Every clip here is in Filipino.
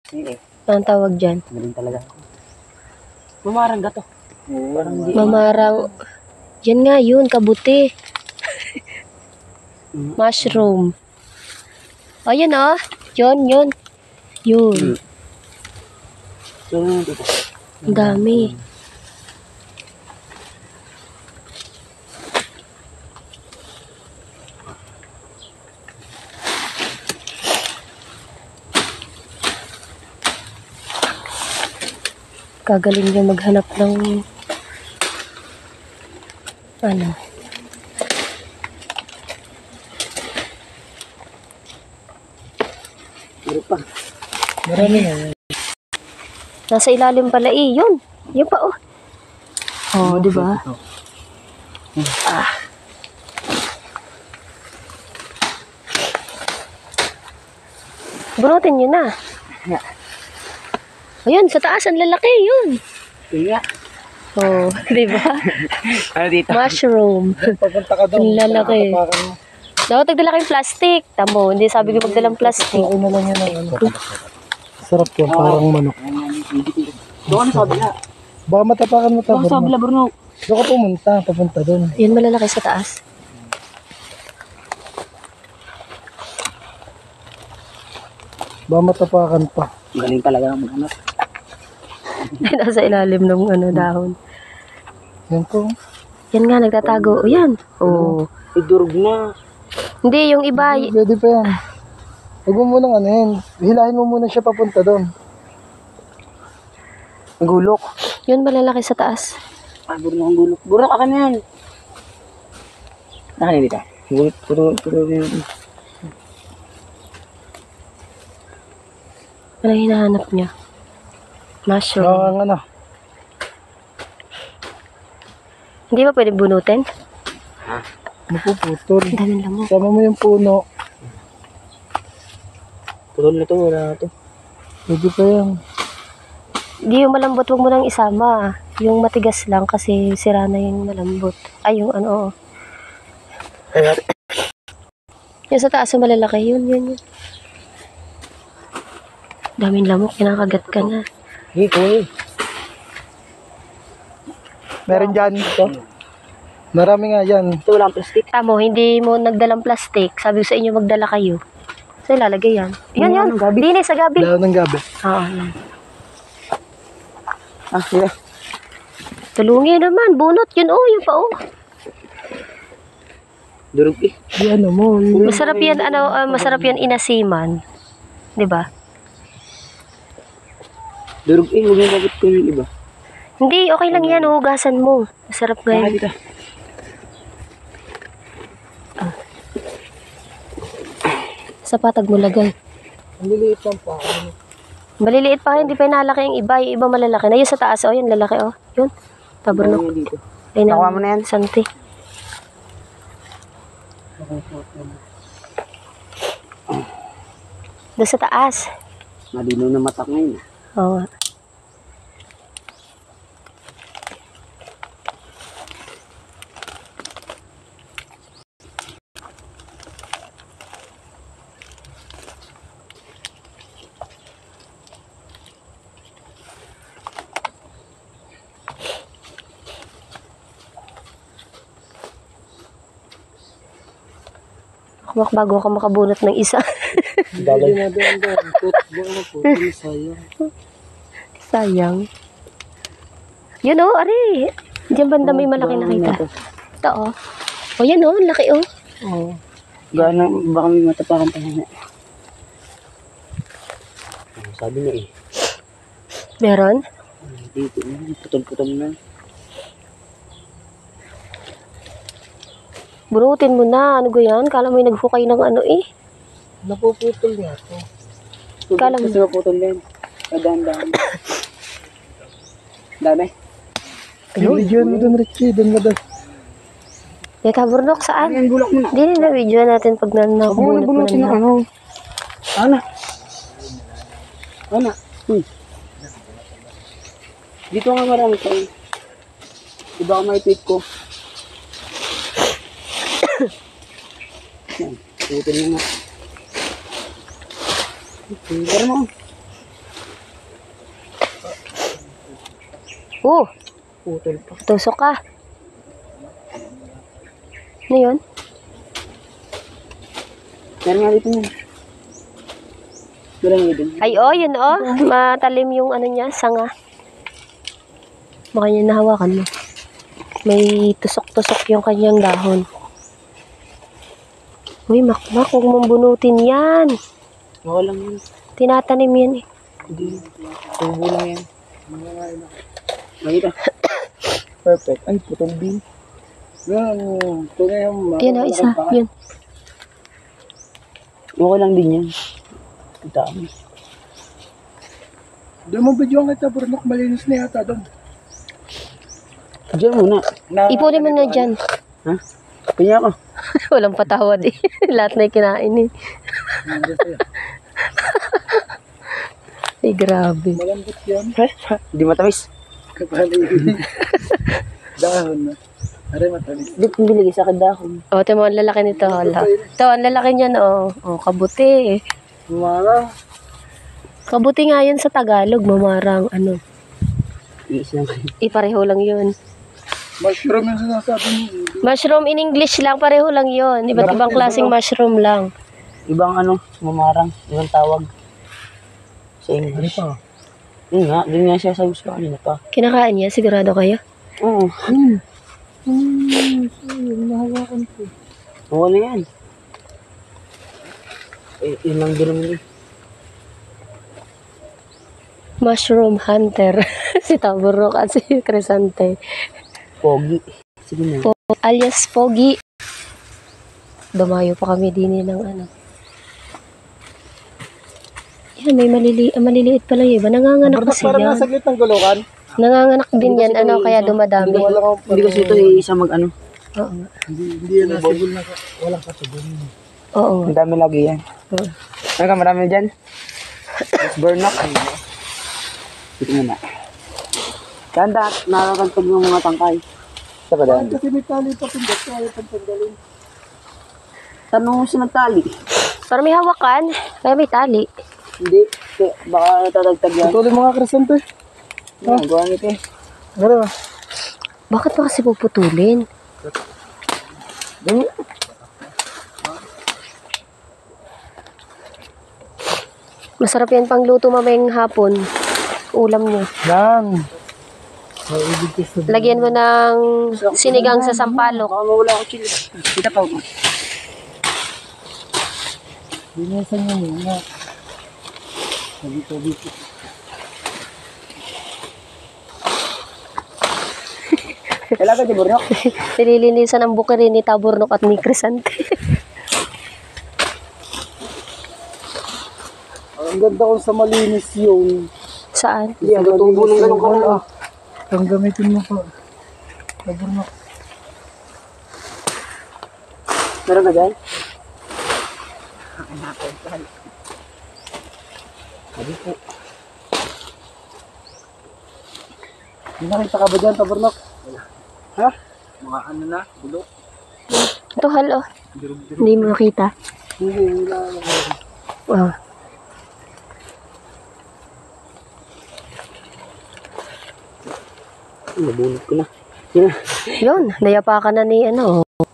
Anong tawag dyan? Galing talaga. Mamarang gato. Mamarang. Yan nga yun, kabuti. Mushroom. O, yun o. Yun. Yun. Ang dami. Kagaling niya maghanap ng ano. Meron pa. Marami na. Nasa ilalim pala yun. Yun pa oh. Oh, di ba? Ah. Bunutin nyo na. Ayun, sa taas, ang lalaki yun. Iya. Oh, di ba? Ano dito? Mushroom. Papunta ka doon. Ang lalaki. Dapat nagdala kayong plastic. Tamo, hindi sabi ko magdalang plastic. Okay na lang yan. Sarap yan, parang manok. Doon sabi na. Baka matapakan mo Baka sabi na Bruno. Doon ka pumunta, papunta doon. Yun malalaki sa taas. Baka matapakan pa. Galing talaga ang anak. Nasa ilalim ng ano, dahon. Yan po. Yan nga, nagtatago. O yan. Oh. Idurog na. Hindi, yung iba. Pwede pa yan. Huwag mo munang ano yan. Hilahin mo muna siya papunta doon. Ang gulok. Yun malalaki sa taas. Ah, Bruno ang gulok. Bruno, akan yan. Nakanin dito. Gulok, puro yun. Ano hinahanap niya? Mushroom. Ang ano. Hindi ba pwede bunutin? Napuputol. Ang daming lamok. Sama mo yung puno. Putol na to, wala na to. Pwede pa yan. Hindi yung malambot, huwag mo nang isama. Yung matigas lang kasi sira na yung malambot. Ay, yung ano. Yung sa taas yung malalaki, yun. Daming lamok, kinakagat ka na. Hikoy. Meron dyan. Ito. Marami nga yan. Ito walang plastic. Tamo, hindi mo nagdalang plastic. Sabi ko sa inyo, magdala kayo. So, ilalagay yan. Yan. Dini sa gabi. Dahon ng gabi. Oo, yan. Ah, sige. Tulungi naman, bunot. Yun, yun pa, Durog eh. Di ano mo. Masarap yan, masarap yan inasiman. 'Di ba? Durog eh, huwag mo mabot ko yung iba. Hindi, okay lang yan, hugasan mo. Masarap nga yan. Dito. Sa patag mo lagay. Ang liliit lang pa. Maliliit pa, hindi pa inalaki yung iba. Yung iba malalaki. Na yun sa taas, yun, lalaki, Yun. Taburnok. Nakuha mo na yan? Santi. Doon sa taas. Malinaw na mata ngayon. Oo. Bago ka makabunot ng isa. Dalawa. Sayang. Sayang. Yun ari. Diyan banda may malaki nakita. Ito yan laki Oo. Gana, baka may matapakan pa niya. Sabi niya eh. Meron? Dito, putol-putol na. Bunutin mo na. Ano yan? Kala mo yung naghukay ng ano Napuputol niya ito. Kala mo. Kasi maputol din. Kadaan-daan. Dami. Video mo doon, Richie. Doon mo doon. Teka, burnok saan? Ang bulak mo na. Hindi na video natin pag Huwag mo nakabunot mo nabunutin ng na. ano. Ana. Ana. Dito nga marami tayo. Diba ka may tweet ko? Yan. Putin mo nga. Pero mo. Putol pa. Tusok ka. Ano yun? Meron nga dito yun. Meron nga dito. Ay, yun matalim yung ano niya, sanga. Baka niya nahawakan mo. May tusok-tusok yung kanyang dahon. Uy, makmak, huwag mong bunutin yan. Oo lang yun. Tinatanim yan eh. Hindi. Tubo lang yan. Makita. Perfect. Ay, putol din. Yan. Ito na yung... Yan o, isa. Yun. Okay lang din yan. Ang dami. Doon mo videoan kita, Burnok. Malinis na yata doon. Diyan muna. Ipunin mo na dyan. Ha? Kanya ako. Walang patawad eh. Lahat na kinain eh. Ay, grabe. Malambot yan. Hindi matamis. Kapali. Dahon na. Aray matamis. Hindi kong binigay sa akin dahon. Ito mo, ang lalaki nito. Ito, ang lalaki niyan kabuti. Marang. Kabuti nga yun sa Tagalog, mamarang, Iisa lang. Pareho lang yun. Mushroom yung sinasabi niyo. Mushroom in English lang, pareho lang yun. Iba't ibang klaseng mushroom lang. Ibang mamarang. Ibang tawag. Sa Ano English. pa? Yun nga. Doon nga siya sabi sa kanina pa. Kinakain niya, sigurado kayo? Oo. Nahawakan ko. Oo na yan. Yun lang din naman. Mushroom hunter. Si Taburok at si Crescente. Pogi. Sige na. Alias Pogi. Dumayo pa kami din ng Yan, may maliliit pala yun. Nanganganak Burnok, kasi parang yan. nasa gitna ng gulukan. Nanganganak din yan, kaya dumadami. Hindi kasi ito isa Oo nga. Hindi yan nasibol na. Walang kasibol. Oo nga. Ang dami lagi yan. Oo. Ano ka, marami dyan? Let's burn up. Dito muna. Kanda, nakakantog ng mga tangkay. Sa padaan. Kasi may tali pa pindot. Kaya pantanggalin. Tanong mo si Nagtali. Para may hawakan, kaya may tali. Hindi. Baka natatagtag yan. Putulin mga Crescente. Gawa nito eh. Ano? Bakit ba kasi puputulin? Masarap yan pang luto mamayang hapon. Ulam niyo. Yan. May ibig ko sabihin. Lagyan mo ng sinigang sa sampalok. Baka mawala ako chili. Kita pa. Binasan niyo muna. Sabi. Kailangan di Burnok. Nililinisan ang bukirin ni Taburnog at ni Crescente. Ang ganda kung sa malinis yung... Saan? Hindi, ang tubo ng ganun ka. Ang gamitin mo pa. Burnok. Meron ka dyan? Sabi po. May nakita ka ba dyan, Burnok? Ha? Mga ano na? Bulok? Ito, halo. Hindi mo makita. Hindi, wala. Wow. Nabunod ko na. Yun. Yun, nayapa ka na ni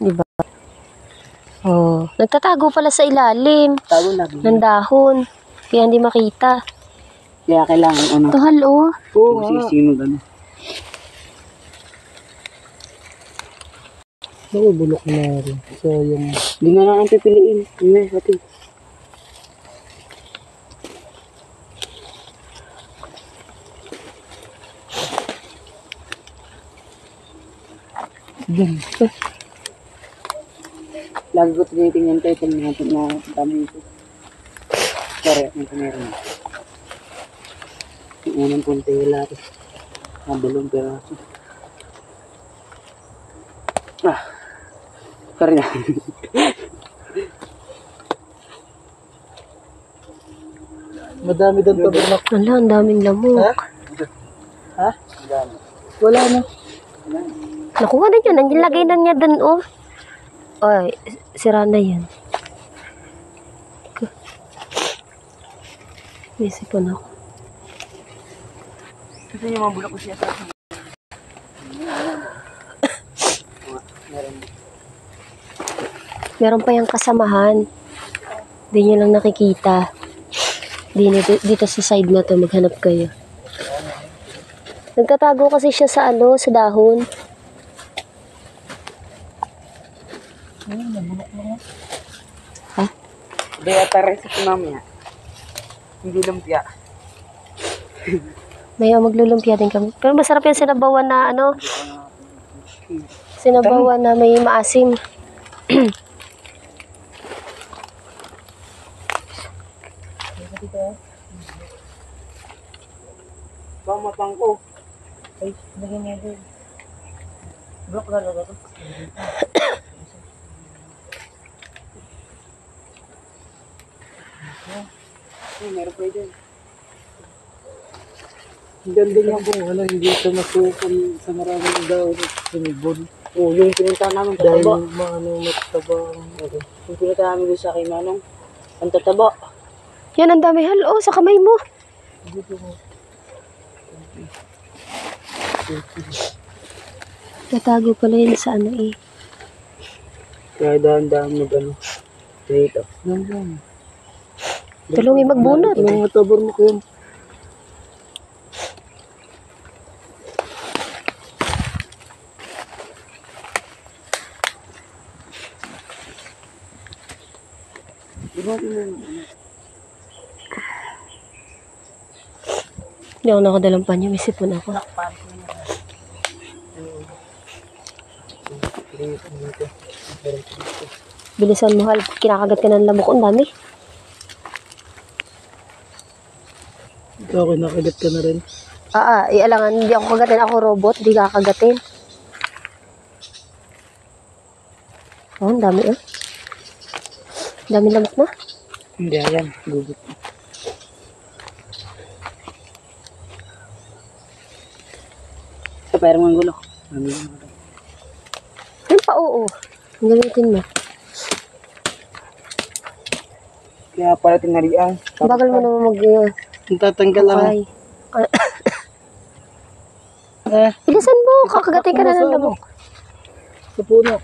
di ba? Nagtatago pala sa ilalim Tago lagi. ng dahon. Kaya hindi makita. Kaya kailangan Ito, halo. Oo, sisino gano'n. Bulok na rin. So, yung... Hindi nga lang ang pipiliin. Hindi, pati. Yan. Lagi ko tinitingnan tayo pag natin na dami ito. Sorry, ito meron. Yung unang punta wala ito. Nabalong peraso. Sorry na. Madami doon, Burnok. Ala, ang daming lamok. Ha? Wala na. Nakuha na yun. Nilagay na niya dun, Ay, sira na yan. Isipon ako. Kasi yung mga bulak ko siya sa akin. Meron pa yung kasamahan. Hindi nyo lang nakikita. Dito sa side na to, maghanap kayo. Nagtatago kasi siya sa sa dahon. Ha? Hindi, atara sa mamaya. Hindi lumpia. May maglulumpia din kami. Pero masarap yung sinabawan na sinabawan na may maasim. Bang mapang ko. Ay, lagyan niya doon. Block na lang ako. Ay, meron pa dyan. Ang ganda niya kung hindi ka masukal sa maraming daw sa nibon. Oo, yung pinunta namin Dahil tataba. mataba ang Yung pinunta namin doon sa kay Manong. Ang tataba. Yan, ang dami halo sa kamay mo. Tatago pala yun sa Kaya dahan-dahan dito. Yan. Tulungi magbunot. Anong matabar mo kayo? Hindi ako nakadalang panyo. May sipon ako. Bilisan mo, Hal. Kinakagat ka ng lamok. Ang dami. Ikaw, kinakagat ka na rin. Ialangan. Hindi ako kagatin. Ako robot. Hindi kakagatin. Oh, ang dami Ang dami lamok na. Hindi, ayan. Gugut. Ito, parang ang gulo. Yung pa, oo. Ang gamitin mo. Kaya pala tinarian. Bagal mo naman Ang tatanggal lang. Ay. Bilisan mo. Kakagatin ka na ng lamok. Sa puno.